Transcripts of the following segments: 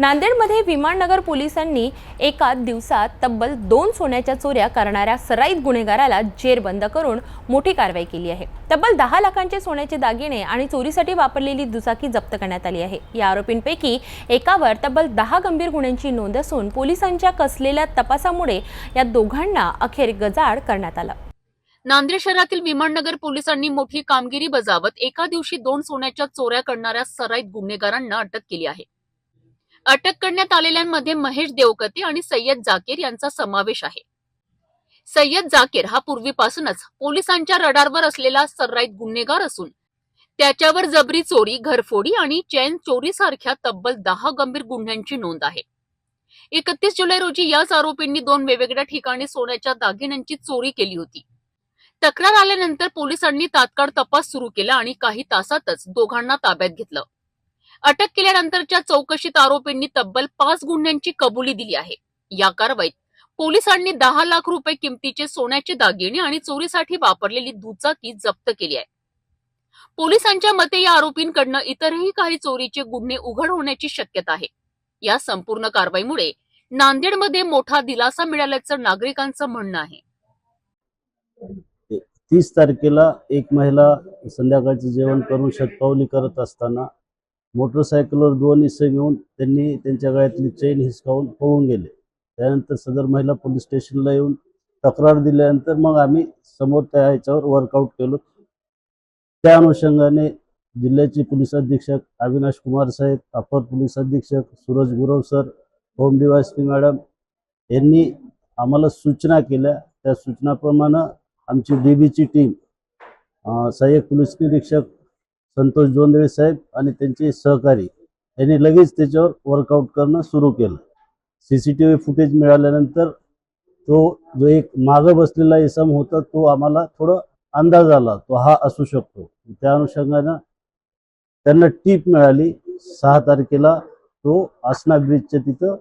नांदेडमध्ये विमाननगर पोलिसांनी एका दिवसात तब्बल 2 सोन्याच्या चोऱ्या करणाऱ्या सराईत गुन्हेगाराला जेरबंद करून मोठी कारवाई केली आहे। तब्बल 10 लाखांचे सोन्याचे दागिने आणि चोरीसाठी वापरलेली दुचाकी जप्त करण्यात आली आहे। या आरोपींपैकी एकावर तब्बल 10 गंभीर गुन्ह्यांची नोंद असून पोलिसांच्या कसलेल्या तपासामुळे या दोघांना अखेर गजाआड करण्यात आलं। नांदेड शहरातील विमाननगर पोलिसांनी मोठी कामगिरी बजावत एका दिवशी 2 सोन्याच्या चोऱ्या करणाऱ्या सराईत गुन्हेगारांना अटक केली आहे। अटक करण्यात आलेल्यांमध्ये महेश देवकते आणि सय्यद जाकीर यांचा समावेश आहे। सय्यद जाकीर हा पूर्वीपासूनच पोलिसांच्या रडारवर असलेला सराईत गुन्हेगार असून त्याच्यावर जबरी चोरी, घरफोडी आणि चैन चोरी सारख्या तब्बल 10 गंभीर गुन्ह्यांची नोंद आहे। 31 जुलै रोजी याच आरोपींनी 2 वेगवेगळ्या ठिकाणी सोन्याच्या दागिन्यांची चोरी केली होती। तक्रार आल्यानंतर पोलिसांनी तात्काळ तपास सुरू केला आणि काही तासातच दोघांना ताब्यात घेतलं। अटक केल्यानंतरच्या चौकशीत आरोपींनी तब्बल 5 गुन्ह्यांची कबुली दिली आहे। या कारवाईत पोलिसांनी 10 लाख रुपये किमतीचे सोन्याचे दागिने आणि चोरीसाठी वापरलेली दुचाकी जप्त केली आहे। पोलिसांच्या मते या आरोपींकडनं इतरही काही चोरीचे गुन्हे उघड होण्याची शक्यता आहे। या संपूर्ण कारवाईमुळे नांदेडमध्ये मोठा दिलासा मिळाल्याचं नागरिकांचं म्हणणं आहे। 30 तारखेला एक महिला संध्याकाळचे जेवण करून शतपावली करत असताना मोटरसायकलवर 2 इसम येऊन त्यांनी त्यांच्या गळ्यातली चेन हिसकावून पळून गेले। त्यानंतर सदर महिला पोलीस स्टेशनला येऊन तक्रार दिल्यानंतर मग आम्ही समोर त्या ह्याच्यावर वर्कआउट केलो। त्या अनुषंगाने जिल्ह्याचे पोलीस अधीक्षक अविनाश कुमार साहेब, अपर पोलीस अधीक्षक Suraj Gurav sir, home DySP madam यांनी आम्हाला सूचना केल्या। त्या सूचनाप्रमाणे आमची डीबीची टीम, सहाय्यक पोलीस निरीक्षक संतोष जोंधळे साहेब आणि त्यांचे सहकारी यांनी लगेच त्याच्यावर वर्कआउट करणं सुरू केलं। सीसीटीव्ही फुटेज मिळाल्यानंतर तो जो एक मागे बसलेला इसम होता तो आम्हाला थोडा अंदाज आला, तो हा असू शकतो। त्या अनुषंगाने त्यांना टीप मिळाली। 6 तारखेला तो आसना ब्रिजच्या तिथं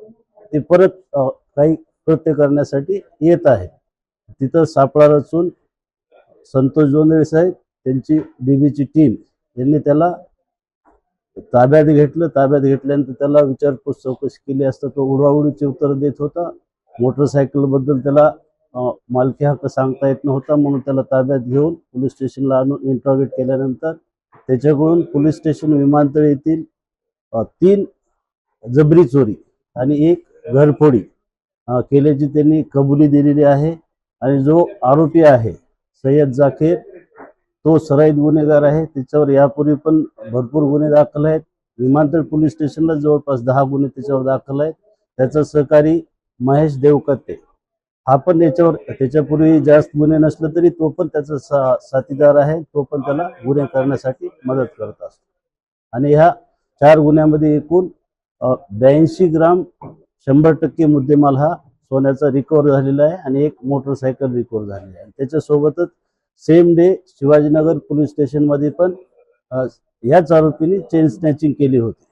ते परत काही कृत्य करण्यासाठी येत आहे। तिथं सापळा रचून संतोष जोंधळे साहेब, त्यांची डीबीची टीम यांनी त्याला ताब्यात घेतलं। ताब्यात घेतल्यानंतर त्याला विचारपूस चौकशी केली असता तो उडवाउडीचे उत्तर देत होता। मोटरसायकल बद्दल त्याला मालकी हक्क सांगता येत नव्हता, म्हणून त्याला ताब्यात घेऊन पोलीस स्टेशनला आणून इंट्रोगेट केल्यानंतर त्याच्याकडून पोलीस स्टेशन विमानतळ येथील 3 जबरी चोरी आणि 1 घरफोडी केल्याची त्यांनी कबुली दिलेली आहे। आणि जो आरोपी आहे सय्यद जाकीर तो सराईत गुन्हेगार आहे। त्याच्यावर यापूर्वी पण भरपूर गुन्हे दाखल आहेत। विमानतळ पोलीस स्टेशनला जवळपास 10 गुन्हे त्याच्यावर दाखल आहेत। त्याचा सहकारी महेश देवकते हा पण याच्यावर त्याच्यापूर्वी जास्त गुन्हे नसले तरी तो पण त्याचा साथीदार आहे। तो पण त्याला गुन्हे करण्यासाठी मदत करत असतो। आणि ह्या 4 गुन्ह्यामध्ये एकूण 82 ग्राम 100% मुद्देमाल हा सोन्याचा रिकव्हर झालेला आहे आणि 1 मोटरसायकल रिकव्हर झालेली आहे। त्याच्यासोबतच same day Shivajinagar police station मध्ये पण याच आरोपींनी चेन स्नॅचिंग केली होती।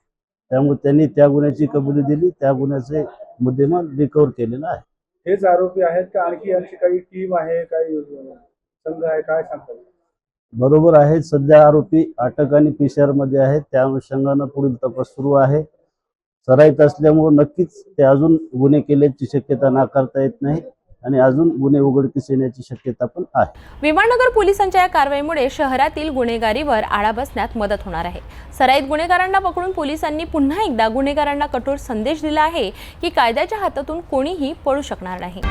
त्यामुळे त्यांनी त्या गुन्ह्याची कबुली दिली, त्या गुन्ह्याचे मुद्देमाल रिकव्हर केलेला आहे। हेच आरोपी आहेत का आणखी काही टीम आहे, काही संघ आहे, काय सांगतात? बरोबर आहे, सध्या आरोपी अटक आणि PCR मध्ये आहेत। त्या अनुषंगाने पुढील तपास सुरू आहे। सराईत असल्यामुळे नक्कीच ते अजून गुन्हे केल्याची शक्यता नाकारता येत नाही आणि अजून गुन्हे उघडकीस येण्याची शक्यता पण आहे। विमाननगर पोलिसांच्या या कारवाईमुळे शहरातील गुन्हेगारीवर आळा बसण्यात मदत होणार आहे। सराईत गुन्हेगारांना पकडून पोलिसांनी पुन्हा एकदा गुन्हेगारांना कठोर संदेश दिला आहे की कायद्याच्या हातातून कोणीही पळू शकणार नाही।